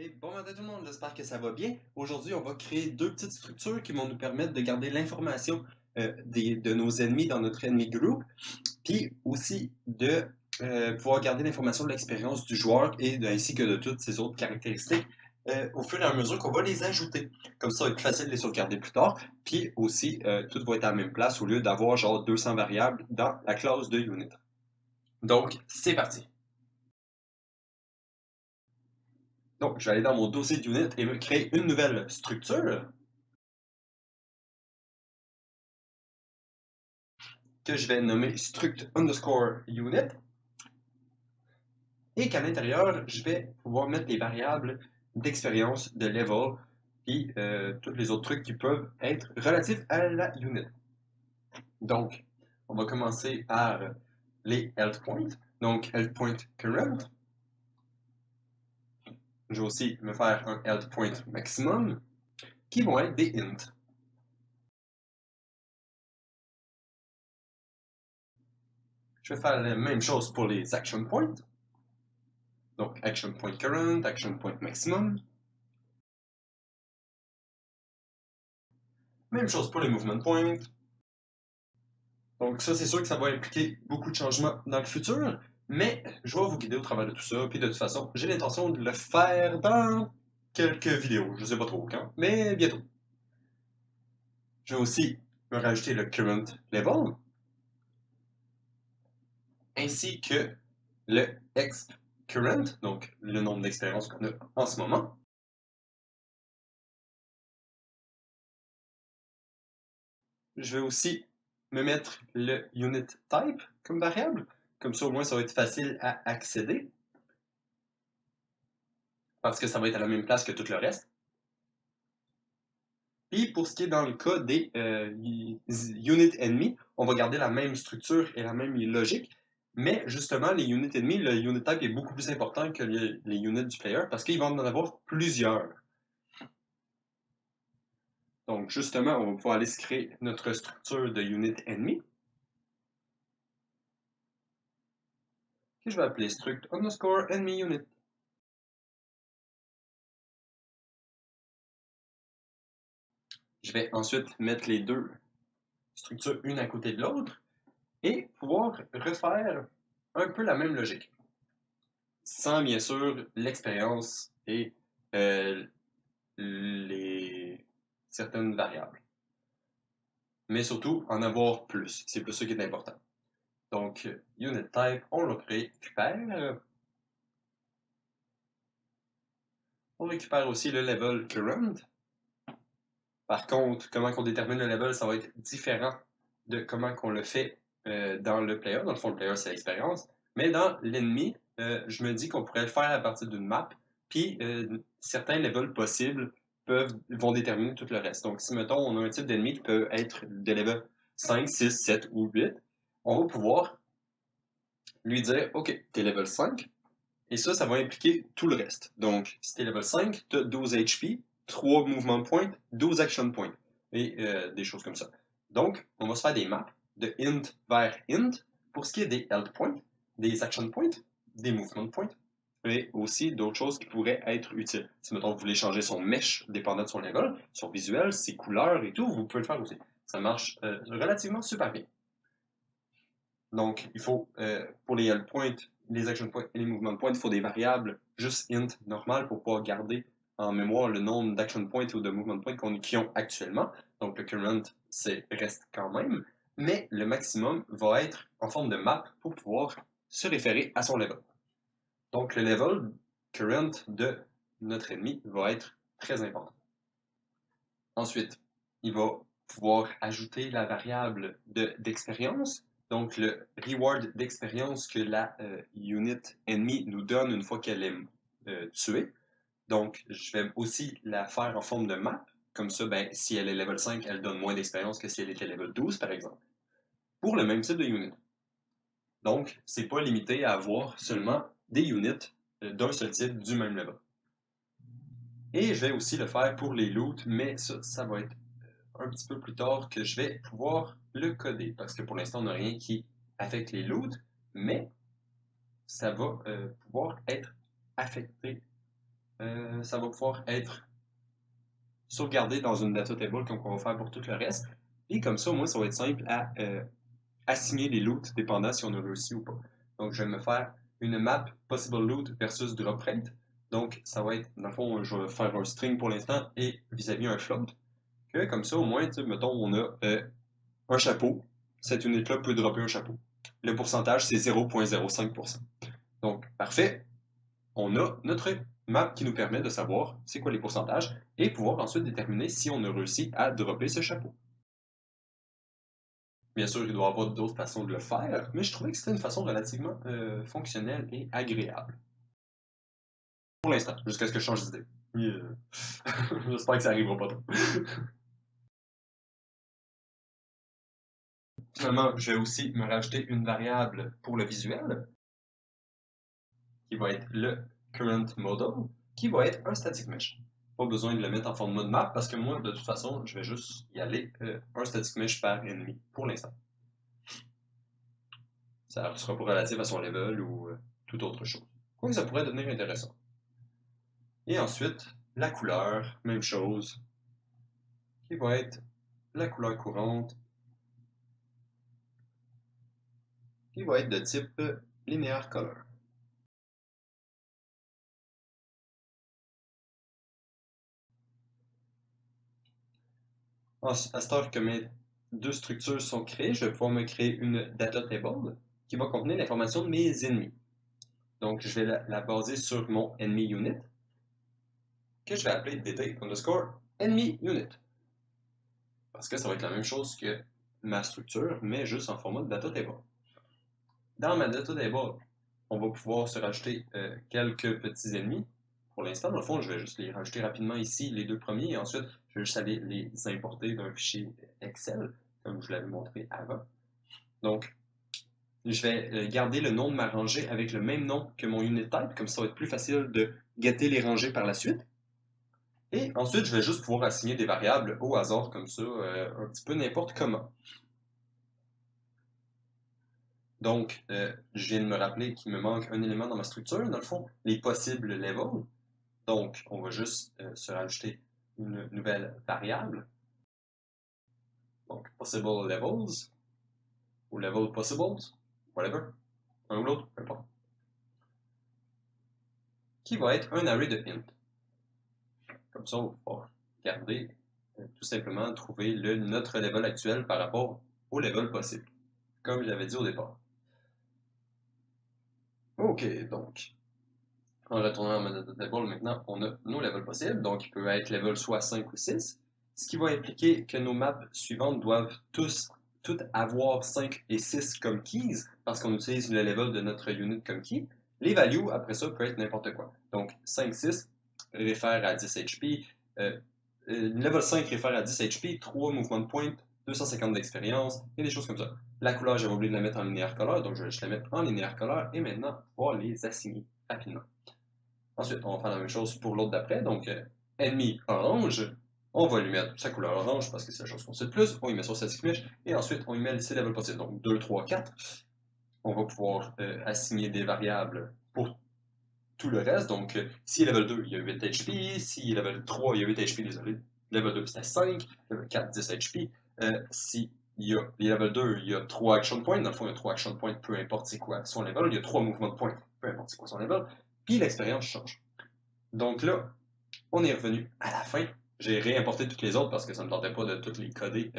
Hey, bon matin tout le monde, j'espère que ça va bien. Aujourd'hui, on va créer deux petites structures qui vont nous permettre de garder l'information de nos ennemis dans notre enemy group, puis aussi de pouvoir garder l'information de l'expérience du joueur ainsi que de toutes ses autres caractéristiques au fur et à mesure qu'on va les ajouter. Comme ça va être plus facile de les sauvegarder plus tard, puis aussi tout va être à la même place au lieu d'avoir genre 200 variables dans la classe de unit. Donc, c'est parti. Donc, je vais aller dans mon dossier d'unit et me créer une nouvelle structure que je vais nommer struct underscore unit et qu'à l'intérieur, je vais pouvoir mettre les variables d'expérience, de level et tous les autres trucs qui peuvent être relatifs à la unit. Donc, on va commencer par les health points. Donc, health point current. Je vais aussi me faire un health point maximum qui vont être des int. Je vais faire la même chose pour les action points. Donc, action point current, action point maximum. Même chose pour les movement points. Donc ça, c'est sûr que ça va impliquer beaucoup de changements dans le futur, mais je vais vous guider au travers de tout ça. Puis de toute façon, j'ai l'intention de le faire dans quelques vidéos. Je sais pas trop quand, mais bientôt. Je vais aussi me rajouter le current level, ainsi que le exp current, donc le nombre d'expériences qu'on a en ce moment. Je vais aussi me mettre le unit type comme variable. Comme ça, au moins, ça va être facile à accéder, parce que ça va être à la même place que tout le reste. Puis pour ce qui est dans le cas des units ennemis, on va garder la même structure et la même logique, mais justement, les units ennemis, le unit type est beaucoup plus important que les units du player parce qu'il va en avoir plusieurs. Donc justement, on va pouvoir aller se créer notre structure de unit ennemi, que je vais appeler struct underscore enemy unit. Je vais ensuite mettre les deux structures une à côté de l'autre et pouvoir refaire un peu la même logique, sans bien sûr l'expérience et euh, les certaines variables. Mais surtout, en avoir plus. C'est plus ça qui est important. Donc, unit type, on le récupère. On récupère aussi le level current. Par contre, comment on détermine le level, ça va être différent de comment on le fait dans le player. Dans le fond, le player, c'est l'expérience. Mais dans l'ennemi, je me dis qu'on pourrait le faire à partir d'une map. Puis, certains levels possibles vont déterminer tout le reste. Donc, si, mettons, on a un type d'ennemi qui peut être de level 5, 6, 7 ou 8, on va pouvoir lui dire, OK, t'es level 5, et ça va impliquer tout le reste. Donc, si t'es level 5, t'as 12 HP, 3 movement points, 12 action points, et des choses comme ça. Donc, on va se faire des maps de int vers int pour ce qui est des health points, des action points, des movement points, et aussi d'autres choses qui pourraient être utiles. Si, mettons, vous voulez changer son mesh dépendant de son level, son visuel, ses couleurs et tout, vous pouvez le faire aussi. Ça marche relativement super bien. Donc, il faut, pour les health points, les action points et les movement points, il faut des variables juste int normales pour pouvoir garder en mémoire le nombre d'action points ou de movement points qu'ils ont actuellement. Donc, le current, reste quand même, mais le maximum va être en forme de map pour pouvoir se référer à son level. Donc, le level current de notre ennemi va être très important. Ensuite, il va pouvoir ajouter la variable d'expérience, donc le reward d'expérience que la unit ennemie nous donne une fois qu'elle est tuée. Donc, je vais aussi la faire en forme de map. Comme ça, ben, si elle est level 5, elle donne moins d'expérience que si elle était level 12, par exemple. Pour le même type de unit. Donc, c'est pas limité à avoir seulement des units d'un seul type du même level. Et je vais aussi le faire pour les loots, mais ça va être un petit peu plus tard que je vais pouvoir le coder, parce que pour l'instant, on n'a rien qui affecte les loots, mais ça va pouvoir être affecté ça va pouvoir être sauvegardé dans une data table comme on va faire pour tout le reste. Et comme ça, au moins, ça va être simple à assigner les loots dépendant si on a réussi ou pas. Donc, je vais me faire une map possible loot versus drop rate. Donc, ça va être, dans le fond, je vais faire un string pour l'instant et vis-à-vis un float. Que comme ça, au moins, mettons, on a un chapeau. Cette unité-là peut dropper un chapeau. Le pourcentage, c'est 0,05%. Donc, parfait. On a notre map qui nous permet de savoir c'est quoi les pourcentages et pouvoir ensuite déterminer si on a réussi à dropper ce chapeau. Bien sûr, il doit y avoir d'autres façons de le faire, mais je trouvais que c'était une façon relativement fonctionnelle et agréable. Pour l'instant, jusqu'à ce que je change d'idée. J'espère que ça arrivera pas trop. Finalement, je vais aussi me rajouter une variable pour le visuel, qui va être le current model, qui va être un static mesh. Pas besoin de le mettre en format de map parce que moi, de toute façon, je vais juste y aller un static mesh par ennemi pour l'instant. Ça sera pas relatif à son level ou toute autre chose. Quoique ça pourrait devenir intéressant. Et ensuite, la couleur, même chose, qui va être la couleur courante, qui va être de type linear color. À cette heure que mes deux structures sont créées, je vais pouvoir me créer une data table qui va contenir l'information de mes ennemis. Donc, je vais la baser sur mon enemy unit, que je vais appeler dt underscore enemy unit. Parce que ça va être la même chose que ma structure, mais juste en format de data table. Dans ma data table, on va pouvoir se rajouter quelques petits ennemis. Pour l'instant, dans le fond, je vais juste les rajouter rapidement ici, les deux premiers, et ensuite, je vais juste aller les importer d'un fichier Excel, comme je l'avais montré avant. Donc, je vais garder le nom de ma rangée avec le même nom que mon unit type, comme ça va être plus facile de getter les rangées par la suite. Et ensuite, je vais juste pouvoir assigner des variables au hasard comme ça, un petit peu n'importe comment. Donc, je viens de me rappeler qu'il me manque un élément dans ma structure, dans le fond, les possibles levels. Donc, on va juste se rajouter une nouvelle variable. Donc, possible levels, ou level possibles, whatever, un ou l'autre, peu importe. Qui va être un array de int. Comme ça, on va pouvoir garder, tout simplement, trouver notre level actuel par rapport au level possible, comme j'avais dit au départ. Ok, donc, en retournant à ma table, maintenant, on a nos levels possibles, donc il peut être level soit 5 ou 6, ce qui va impliquer que nos maps suivantes doivent toutes avoir 5 et 6 comme keys, parce qu'on utilise le level de notre unit comme key. Les values, après ça, peut être n'importe quoi. Donc, 5, 6 réfère à 10 HP, level 5 réfère à 10 HP, 3 mouvements de pointe, 250 d'expérience, et des choses comme ça. La couleur, j'avais oublié de la mettre en linéaire color, donc je vais juste la mettre en linéaire color, et maintenant, pouvoir les assigner rapidement. Ensuite, on va faire la même chose pour l'autre d'après. Donc, ennemi orange, on va lui mettre sa couleur orange parce que c'est la chose qu'on sait le plus. On y met sur static mesh. Et ensuite, on y met ses levels possibles. Donc, 2, 3, 4. On va pouvoir assigner des variables pour tout le reste. Donc, si level 2, il y a 8 HP. Si level 3, il y a 8 HP, désolé. Level 2, c'était 5. Level 4, 10 HP. Si il y a les level 2, il y a 3 action points. Dans le fond, il y a 3 action points, peu importe c'est quoi son level. Il y a 3 mouvements de points, peu importe c'est quoi son level. Puis l'expérience change. Donc là, on est revenu à la fin. J'ai réimporté toutes les autres parce que ça ne me tentait pas de toutes les coder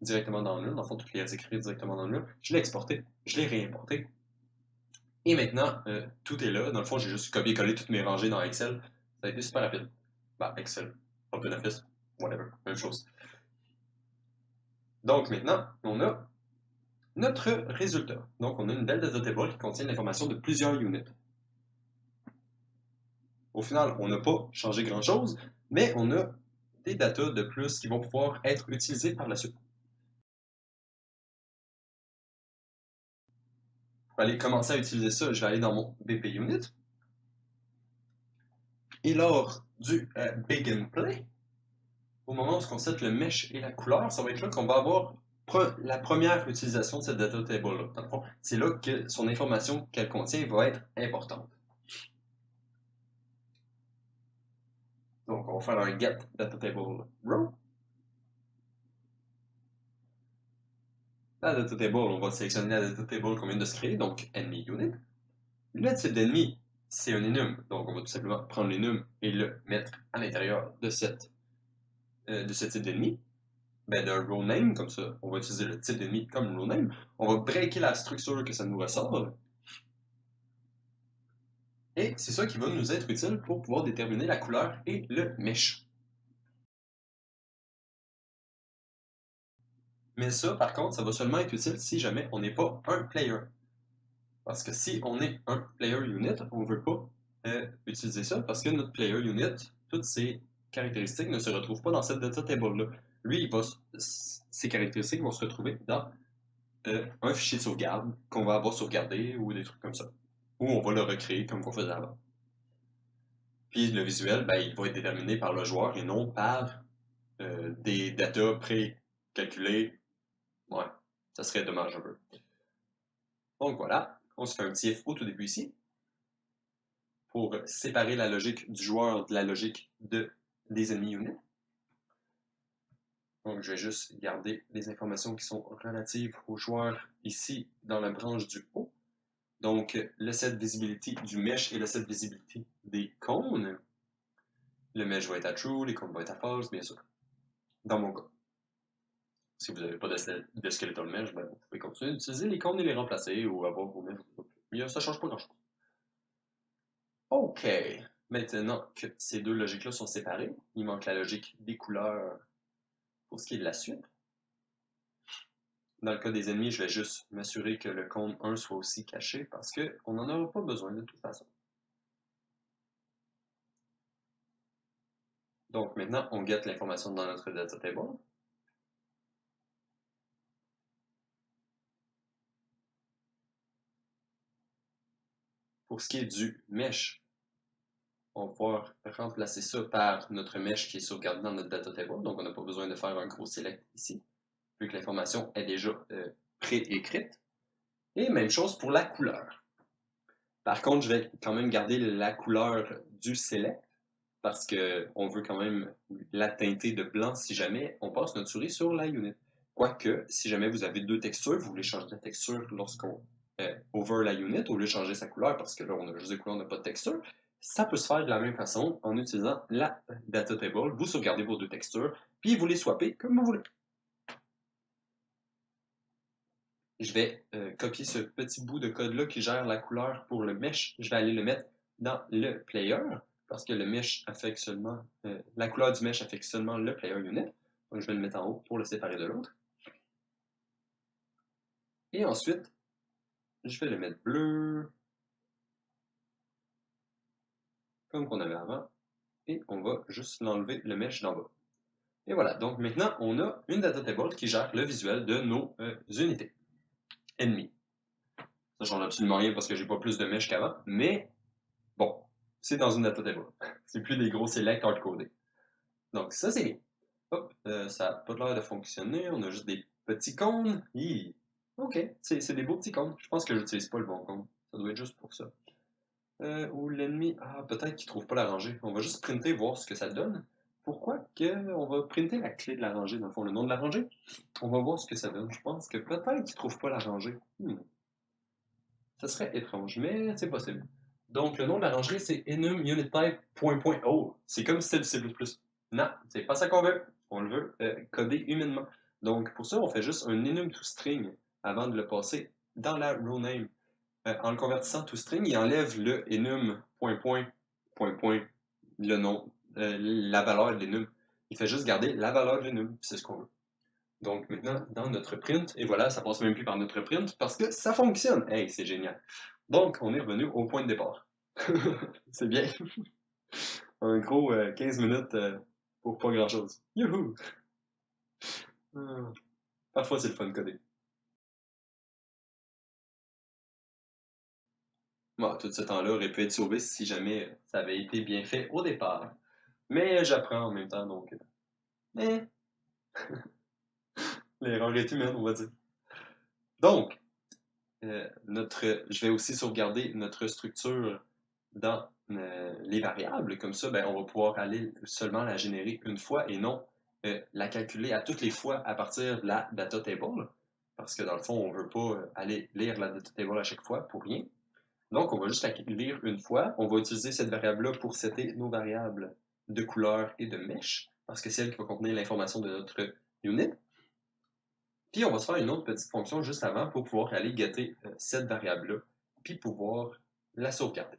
directement dans le mur. Dans le fond, toutes les écrire directement dans le mur. Je l'ai exporté, je l'ai réimporté. Et maintenant, tout est là. Dans le fond, j'ai juste copié-collé toutes mes rangées dans Excel. Ça a été super rapide. Bah, Excel, OpenOffice, whatever, même chose. Donc maintenant, on a notre résultat. Donc on a une belle data table qui contient l'information de plusieurs units. Au final, on n'a pas changé grand-chose, mais on a des datas de plus qui vont pouvoir être utilisées par la suite. Pour aller commencer à utiliser ça, je vais aller dans mon BP Unit. Et lors du Begin Play, au moment où on set le mesh et la couleur, ça va être là qu'on va avoir la première utilisation de cette data table-là. Dans le fond, c'est là que son information qu'elle contient va être importante. va faire un get data table row. La data table, on va sélectionner la data table qu'on vient de se créer, donc enemy unit. Le type d'ennemi, c'est un enum, donc on va tout simplement prendre l'enum et le mettre à l'intérieur de ce type d'ennemi. Ben, d'un row name, comme ça, on va utiliser le type d'ennemi comme row name. On va breaker la structure que ça nous ressort. Et c'est ça qui va nous être utile pour pouvoir déterminer la couleur et le mesh. Mais ça, par contre, ça va seulement être utile si jamais on n'est pas un player. Parce que si on est un player unit, on ne veut pas utiliser ça parce que notre player unit, toutes ses caractéristiques ne se retrouvent pas dans cette data table-là. Lui, ses caractéristiques vont se retrouver dans un fichier de sauvegarde qu'on va avoir sauvegardé ou des trucs comme ça. Ou on va le recréer comme on faisait avant. Puis le visuel, ben, il va être déterminé par le joueur et non par des datas pré-calculées. Ouais, ça serait dommage un peu. Donc voilà, on se fait un petit if au tout début ici pour séparer la logique du joueur de la logique des ennemis units. Donc je vais juste garder les informations qui sont relatives aux joueurs ici dans la branche du haut. Donc le set visibility du mesh et le set visibility des cônes. Le mesh va être à true, les cônes vont être à false, bien sûr. Dans mon cas. Si vous n'avez pas de skeletal mesh, ben, vous pouvez continuer d'utiliser les cônes et les remplacer ou avoir vos meshs. Mais ça ne change pas grand-chose. OK. Maintenant que ces deux logiques-là sont séparées, il manque la logique des couleurs pour ce qui est de la suite. Dans le cas des ennemis, je vais juste m'assurer que le cône 1 soit aussi caché parce qu'on n'en aura pas besoin de toute façon. Donc maintenant, on get l'information dans notre data table. Pour ce qui est du mesh, on va pouvoir remplacer ça par notre mesh qui est sauvegardé dans notre data table. Donc on n'a pas besoin de faire un gros select ici, vu que l'information est déjà pré-écrite. Et même chose pour la couleur. Par contre, je vais quand même garder la couleur du select parce qu'on veut quand même la teinter de blanc si jamais on passe notre souris sur la unit. Quoique, si jamais vous avez deux textures, vous voulez changer la texture lorsqu'on over la unit, au lieu de changer sa couleur, parce que là, on a juste des couleurs, on n'a pas de texture, ça peut se faire de la même façon en utilisant la data table. Vous sauvegardez vos deux textures, puis vous les swappez comme vous voulez. Je vais copier ce petit bout de code-là qui gère la couleur pour le mesh. Je vais aller le mettre dans le player, parce que le mesh affecte seulement, la couleur du mesh affecte seulement le player unit. Donc je vais le mettre en haut pour le séparer de l'autre. Et ensuite, je vais le mettre bleu, comme qu'on avait avant. Et on va juste l'enlever le mesh d'en bas. Et voilà, donc maintenant, on a une data table qui gère le visuel de nos unités ennemies. Ça change absolument rien parce que j'ai pas plus de mesh qu'avant, mais bon, c'est dans une data table. C'est plus des gros select hard-codés. Donc ça, c'est bien. Hop, ça n'a pas l'air de fonctionner, on a juste des petits cônes. Hi. Ok, c'est des beaux petits cônes. Je pense que j'utilise pas le bon cône. Ça doit être juste pour ça. Ou l'ennemi, ah, peut-être qu'il trouve pas la rangée. On va juste printer, voir ce que ça donne. Pourquoi on va printer la clé de la rangée, dans le fond, le nom de la rangée? On va voir ce que ça donne. Je pense que peut-être qu'il trouve pas la rangée. Ça serait étrange, mais c'est possible. Donc, le nom de la rangerie, c'est enum unit type ... Oh, c'est comme si c'était du C++. Non, c'est pas ça qu'on veut. On le veut coder humainement. Donc, pour ça, on fait juste un enum to string avant de le passer dans la row name. En le convertissant to string, il enlève le enum ... le nom, la valeur de l'enum. Il fait juste garder la valeur de l'enum, c'est ce qu'on veut. Donc maintenant, dans notre print, et voilà, ça passe même plus par notre print parce que ça fonctionne. Hey, c'est génial. Donc, on est revenu au point de départ. C'est bien. Un gros 15 minutes pour pas grand-chose. Youhou! Parfois, c'est le fun de coder. Bon, tout ce temps-là aurait pu être sauvé si jamais ça avait été bien fait au départ. Mais j'apprends en même temps, donc... Eh, l'erreur est humaine, on va dire. Donc, je vais aussi sauvegarder notre structure dans les variables. Comme ça, ben, on va pouvoir aller seulement la générer une fois et non la calculer à toutes les fois à partir de la data table. Parce que dans le fond, on ne veut pas aller lire la data table à chaque fois pour rien. Donc, on va juste la lire une fois. On va utiliser cette variable-là pour setter nos variables de couleur et de mesh, parce que c'est elle qui va contenir l'information de notre unit. Puis, on va se faire une autre petite fonction juste avant pour pouvoir aller getter cette variable-là, puis pouvoir la sauvegarder.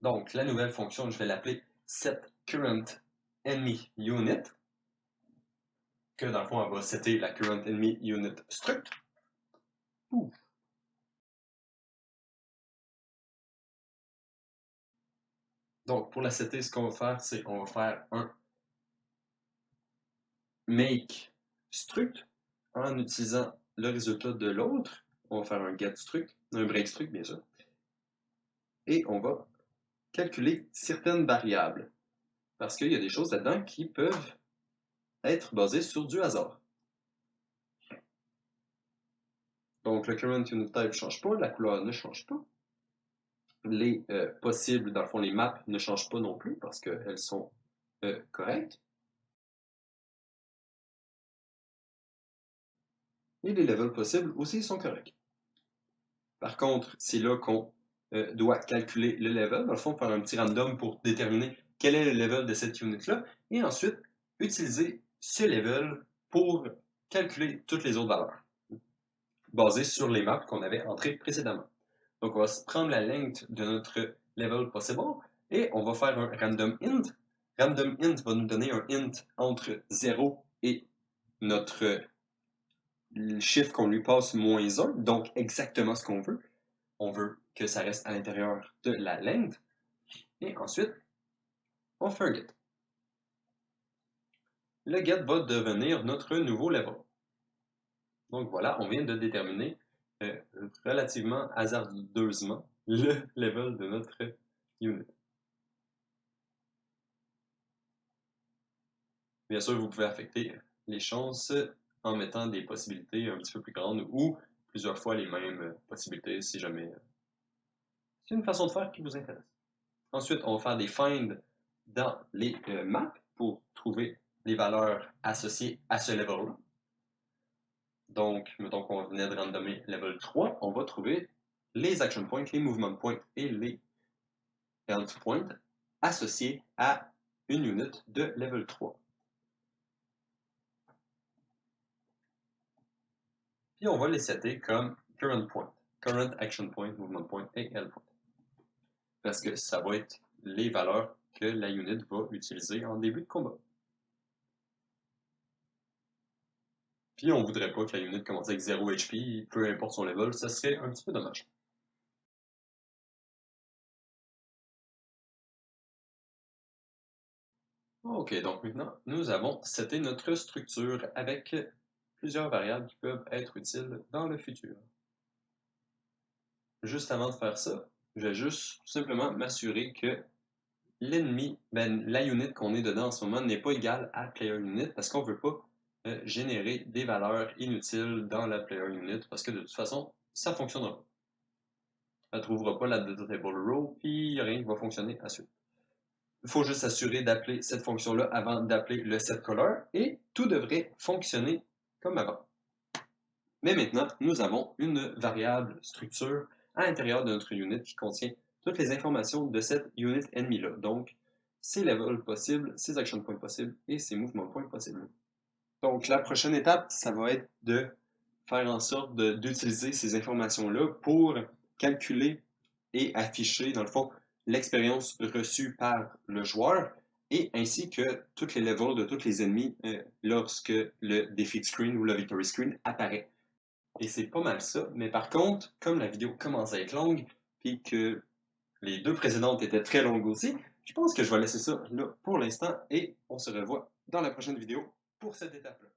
Donc, la nouvelle fonction, je vais l'appeler setCurrentEnemyUnit, que dans le fond, elle va setter la currentEnemyUnit struct. Ouf. Donc, pour la setter, ce qu'on va faire, c'est on va faire un make struct en utilisant le résultat de l'autre. On va faire un get struct, un break struct, bien sûr. Et on va calculer certaines variables. Parce qu'il y a des choses là-dedans qui peuvent être basées sur du hasard. Donc, le current unit type ne change pas, la couleur ne change pas. Les possibles, dans le fond, les maps ne changent pas non plus parce qu'elles sont correctes. Et les levels possibles aussi sont corrects. Par contre, c'est là qu'on doit calculer le level. Dans le fond, faire un petit random pour déterminer quel est le level de cette unit-là. Et ensuite, utiliser ce level pour calculer toutes les autres valeurs, basées sur les maps qu'on avait entrées précédemment. Donc, on va prendre la length de notre level possible et on va faire un random int. Random int va nous donner un int entre 0 et notre chiffre qu'on lui passe moins 1, donc exactement ce qu'on veut. On veut que ça reste à l'intérieur de la length. Et ensuite, on fait un get. Le get va devenir notre nouveau level. Donc voilà, on vient de déterminer relativement hasardeusement le level de notre unit. Bien sûr, vous pouvez affecter les chances en mettant des possibilités un petit peu plus grandes ou plusieurs fois les mêmes possibilités si jamais c'est une façon de faire qui vous intéresse. Ensuite, on va faire des finds dans les maps pour trouver les valeurs associées à ce level-là. Donc, mettons qu'on venait de randomer level 3, on va trouver les action points, les movement points et les health points associés à une unit de level 3. Puis on va les setter comme current point, current action point, movement point et health point. Parce que ça va être les valeurs que la unit va utiliser en début de combat. Puis on ne voudrait pas que la unit commence avec 0 HP, peu importe son level, ça serait un petit peu dommage. Ok, donc maintenant, nous avons seté notre structure avec plusieurs variables qui peuvent être utiles dans le futur. Juste avant de faire ça, je vais juste tout simplement m'assurer que l'ennemi, la unit qu'on est dedans en ce moment n'est pas égale à player unit parce qu'on ne veut pas générer des valeurs inutiles dans la player unit parce que de toute façon, ça ne fonctionnera pas. Elle ne trouvera pas la data table row, puis il n'y a rien qui va fonctionner à suite. Il faut juste s'assurer d'appeler cette fonction-là avant d'appeler le setColor et tout devrait fonctionner comme avant. Mais maintenant, nous avons une variable structure à l'intérieur de notre unit qui contient toutes les informations de cette unit ennemie-là. Donc, ses levels possibles, ses action points possibles et ses mouvements points possibles. Donc, la prochaine étape, ça va être de faire en sorte d'utiliser ces informations-là pour calculer et afficher, dans le fond, l'expérience reçue par le joueur et ainsi que tous les levels de tous les ennemis lorsque le defeat screen ou le victory screen apparaît. Et c'est pas mal ça, mais par contre, comme la vidéo commence à être longue, puis que les deux précédentes étaient très longues aussi, je pense que je vais laisser ça là pour l'instant et on se revoit dans la prochaine vidéo pour cette étape-là.